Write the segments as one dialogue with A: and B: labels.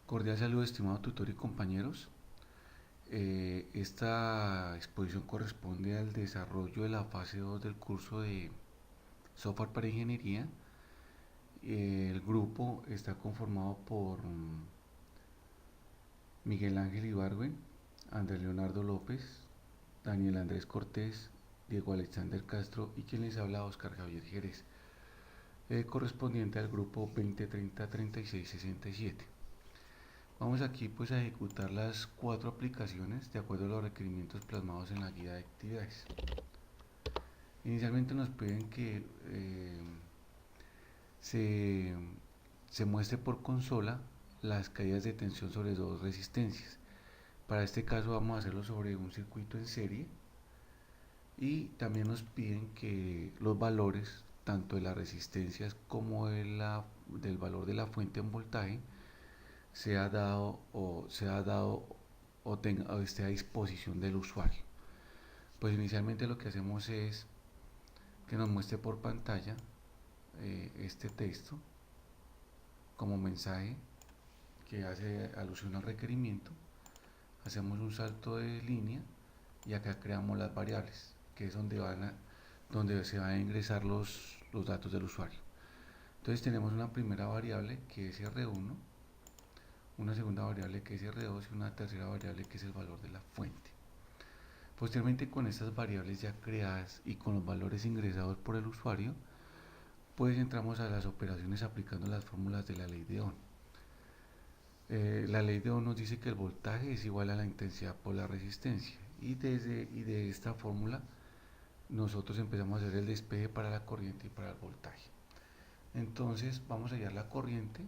A: Cordial saludo, estimado tutor y compañeros. Esta exposición corresponde al desarrollo de la fase 2 del curso de software para ingeniería. El grupo está conformado por Miguel Ángel Ibargüen, Andrés Leonardo López, Daniel Andrés Cortés, Diego Alexander Castro y quien les habla, Oscar Javier Jerez, correspondiente al grupo 2030-3667. Vamos aquí pues a ejecutar las cuatro aplicaciones de acuerdo a los requerimientos plasmados en la guía de actividades. Inicialmente nos piden que se, se muestre por consola las caídas de tensión sobre dos resistencias. Para este caso vamos a hacerlo sobre un circuito en serie y también nos piden que los valores tanto de las resistencias como del valor de la fuente en voltaje o esté a disposición del usuario. Pues inicialmente lo que hacemos es que nos muestre por pantalla este texto como mensaje que hace alusión al requerimiento. Hacemos un salto de línea y acá creamos las variables, que es donde se van a ingresar los datos del usuario. Entonces tenemos una primera variable que es R1, una segunda variable que es R2 y una tercera variable que es el valor de la fuente. Posteriormente, con estas variables ya creadas y con los valores ingresados por el usuario, pues entramos a las operaciones aplicando las fórmulas de la ley de Ohm. La ley de Ohm nos dice que el voltaje es igual a la intensidad por la resistencia y de esta fórmula nosotros empezamos a hacer el despeje para la corriente y para el voltaje. Entonces vamos a hallar la corriente.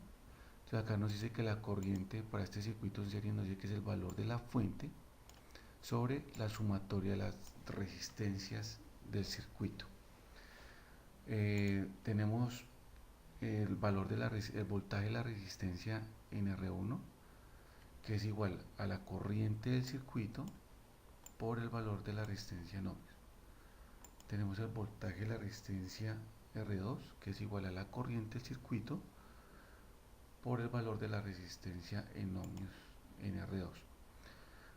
A: Entonces acá nos dice que la corriente para este circuito en serie nos dice que es el valor de la fuente sobre la sumatoria de las resistencias del circuito. Tenemos el valor el voltaje de la resistencia en R1, que es igual a la corriente del circuito por el valor de la resistencia en ohmios. Tenemos el voltaje de la resistencia R2, que es igual a la corriente del circuito por el valor de la resistencia en ohmios en R2.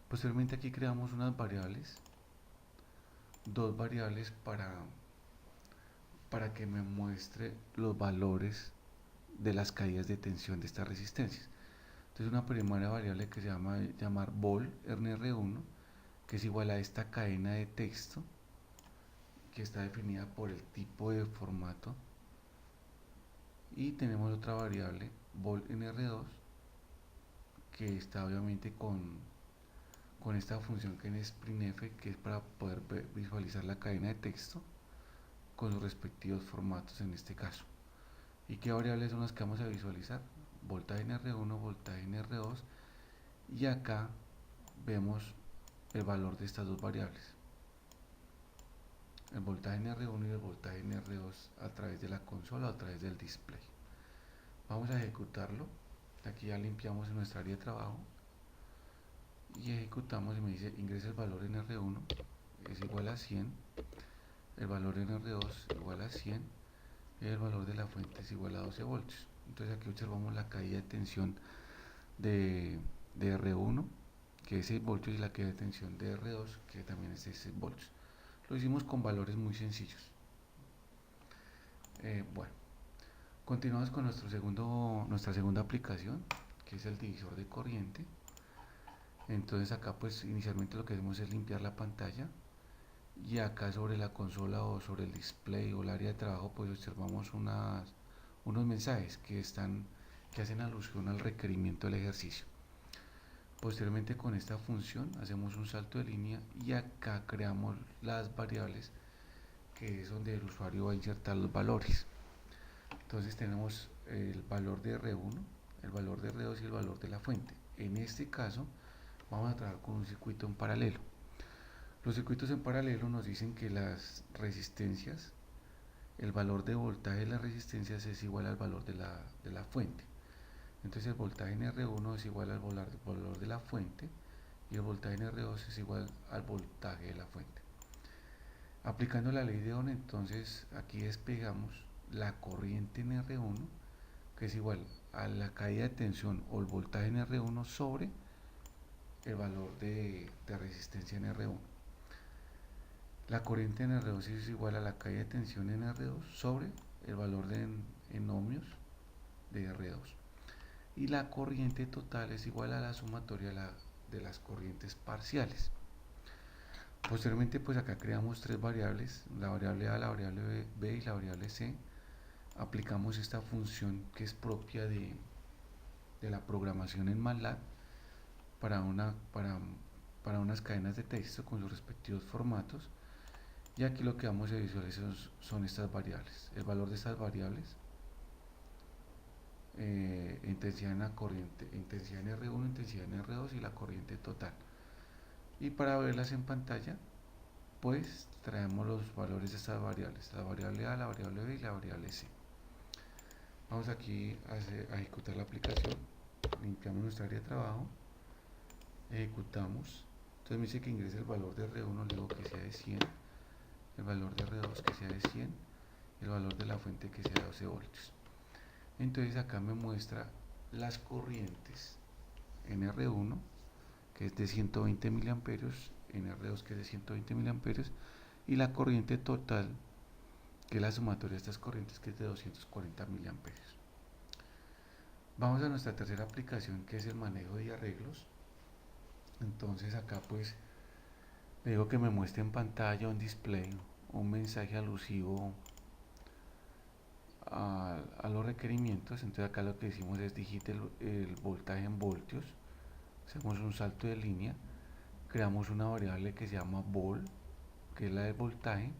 A: Posteriormente aquí creamos unas variables, dos variables para que me muestre los valores de las caídas de tensión de estas resistencias. Entonces una primera variable que se llama llamar vol en R1, que es igual a esta cadena de texto que está definida por el tipo de formato, y tenemos otra variable vol en R2 que está obviamente con esta función que es printf, que es para poder visualizar la cadena de texto con sus respectivos formatos en este caso. ¿Y qué variables son las que vamos a visualizar? Voltaje en R1, voltaje en R2, y acá vemos el valor de estas dos variables, el voltaje en R1 y el voltaje en R2 a través de la consola o a través del display. Vamos a ejecutarlo. Aquí ya limpiamos en nuestra área de trabajo y ejecutamos y me dice ingresa el valor en R1 es igual a 100, el valor en R2 igual a 100 y el valor de la fuente es igual a 12 voltios. Entonces aquí observamos la caída de tensión de R1, que es 6 voltios, y la caída de tensión de R2, que también es 6 voltios. Lo hicimos con valores muy sencillos. Bueno, continuamos con nuestra segunda aplicación, que es el divisor de corriente. Entonces acá pues inicialmente lo que hacemos es limpiar la pantalla, y acá sobre la consola o sobre el display o el área de trabajo pues observamos unos mensajes que hacen alusión al requerimiento del ejercicio. Posteriormente con esta función hacemos un salto de línea y acá creamos las variables, que es donde el usuario va a insertar los valores. Entonces tenemos el valor de R1, el valor de R2 y el valor de la fuente. En este caso vamos a trabajar con un circuito en paralelo. Los circuitos en paralelo nos dicen que las resistencias, el valor de voltaje de las resistencias es igual al valor de la fuente. Entonces el voltaje en R1 es igual al valor de la fuente y el voltaje en R2 es igual al voltaje de la fuente. Aplicando la ley de Ohm, entonces aquí despegamos la corriente en R1, que es igual a la caída de tensión o el voltaje en R1 sobre el valor de resistencia en R1. La corriente en R2 es igual a la caída de tensión en R2 sobre el valor en ohmios de R2. Y la corriente total es igual a la sumatoria de las corrientes parciales. Posteriormente, pues acá creamos tres variables, la variable A, la variable B y la variable C. Aplicamos esta función que es propia de la programación en MATLAB para unas cadenas de texto con sus respectivos formatos. Y aquí lo que vamos a visualizar son estas variables, el valor de estas variables, intensidad en la corriente, intensidad en R1, intensidad en R2 y la corriente total. Y para verlas en pantalla, pues traemos los valores de estas variables, la variable A, la variable B y la variable C. Vamos aquí a ejecutar la aplicación, limpiamos nuestra área de trabajo, ejecutamos. Entonces me dice que ingrese el valor de R1, le digo que sea de 100, el valor de R2 que sea de 100 y el valor de la fuente que sea de 12 voltios. Entonces acá me muestra las corrientes en R1, que es de 120 miliamperios, en R2, que es de 120 miliamperios, y la corriente total, que es la sumatoria de estas corrientes, que es de 240 miliamperios. Vamos a nuestra tercera aplicación, que es el manejo de arreglos. Entonces acá pues le digo que me muestre en pantalla un display, un mensaje alusivo a los requerimientos. Entonces acá lo que hicimos es digite el voltaje en voltios, hacemos un salto de línea, creamos una variable que se llama vol, que es la del voltaje,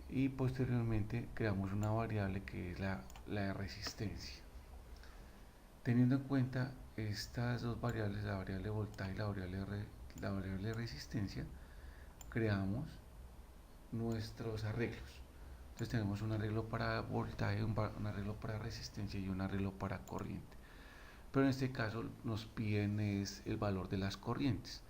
A: y posteriormente creamos una variable que es la de resistencia. Teniendo en cuenta estas dos variables, la variable voltaje y la variable resistencia, creamos nuestros arreglos. Entonces tenemos un arreglo para voltaje, un arreglo para resistencia y un arreglo para corriente. Pero en este caso nos piden es el valor de las corrientes.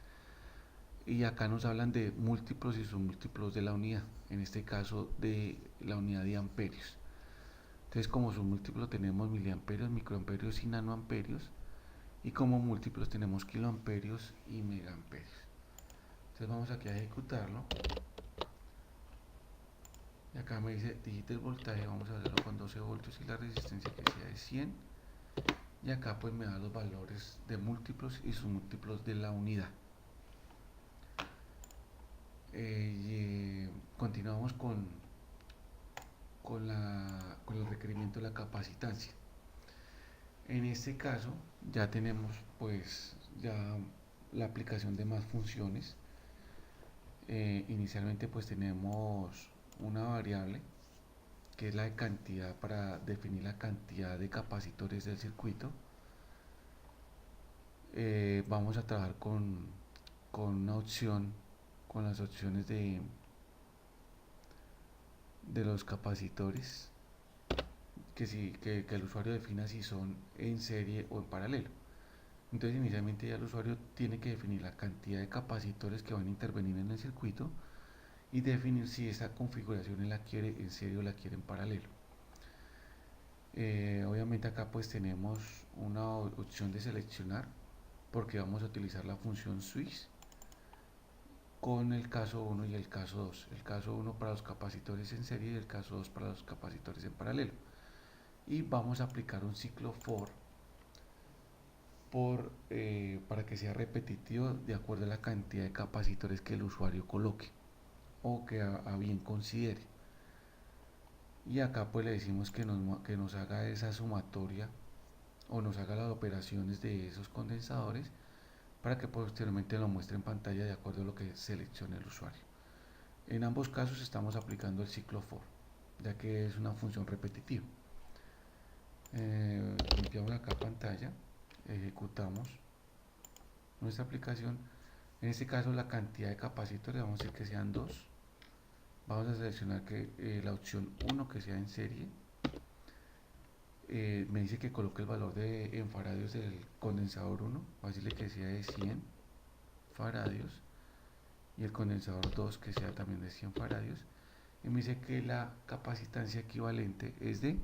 A: Y acá nos hablan de múltiplos y submúltiplos de la unidad, en este caso de la unidad de amperios. Entonces como submúltiplo tenemos miliamperios, microamperios y nanoamperios, y como múltiplos tenemos kiloamperios y megaamperios. Entonces vamos aquí a ejecutarlo. Y acá me dice digite el voltaje, vamos a hacerlo con 12 voltios y la resistencia que sea de 100. Y acá pues me da los valores de múltiplos y submúltiplos de la unidad. Continuamos con el requerimiento de la capacitancia. En este caso ya tenemos pues ya la aplicación de más funciones. Inicialmente pues tenemos una variable que es la de cantidad para definir la cantidad de capacitores del circuito. Vamos a trabajar con una opción, con las opciones de los capacitores que el usuario defina si son en serie o en paralelo. Entonces inicialmente ya el usuario tiene que definir la cantidad de capacitores que van a intervenir en el circuito y definir si esa configuración él la quiere en serie o la quiere en paralelo. Obviamente acá pues tenemos una opción de seleccionar, porque vamos a utilizar la función switch con el caso 1 y el caso 2. El caso 1 para los capacitores en serie y el caso 2 para los capacitores en paralelo. Y vamos a aplicar un ciclo for para que sea repetitivo de acuerdo a la cantidad de capacitores que el usuario coloque o que a bien considere. Y acá pues le decimos que nos haga esa sumatoria o nos haga las operaciones de esos condensadores para que posteriormente lo muestre en pantalla de acuerdo a lo que seleccione el usuario. En ambos casos estamos aplicando el ciclo for, ya que es una función repetitiva. Limpiamos acá pantalla, ejecutamos nuestra aplicación. En este caso la cantidad de capacitores vamos a decir que sean 2. Vamos a seleccionar que la opción 1 que sea en serie. Me dice que coloque el valor en faradios del condensador 1, voy a decirle que sea de 100 faradios y el condensador 2 que sea también de 100 faradios, y me dice que la capacitancia equivalente es de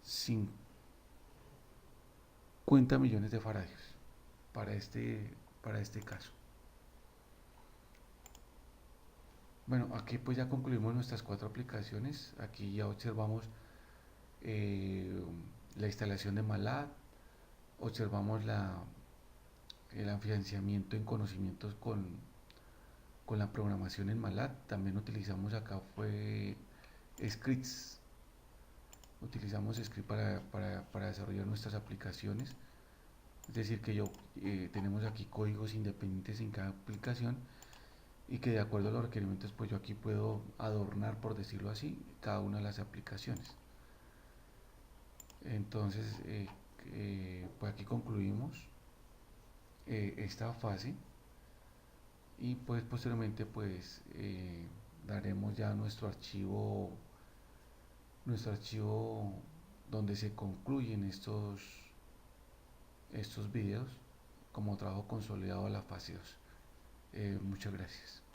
A: 50 millones de faradios para para este caso. Bueno, aquí pues ya concluimos nuestras cuatro aplicaciones. Aquí ya observamos eh, la instalación de MATLAB, observamos el afianzamiento en conocimientos con la programación en MATLAB. También utilizamos acá fue scripts, utilizamos script para desarrollar nuestras aplicaciones. Es decir, que tenemos aquí códigos independientes en cada aplicación y que de acuerdo a los requerimientos pues yo aquí puedo adornar, por decirlo así, cada una de las aplicaciones. Entonces pues aquí concluimos esta fase y pues posteriormente pues daremos ya nuestro archivo donde se concluyen estos videos como trabajo consolidado a la fase 2. Muchas gracias.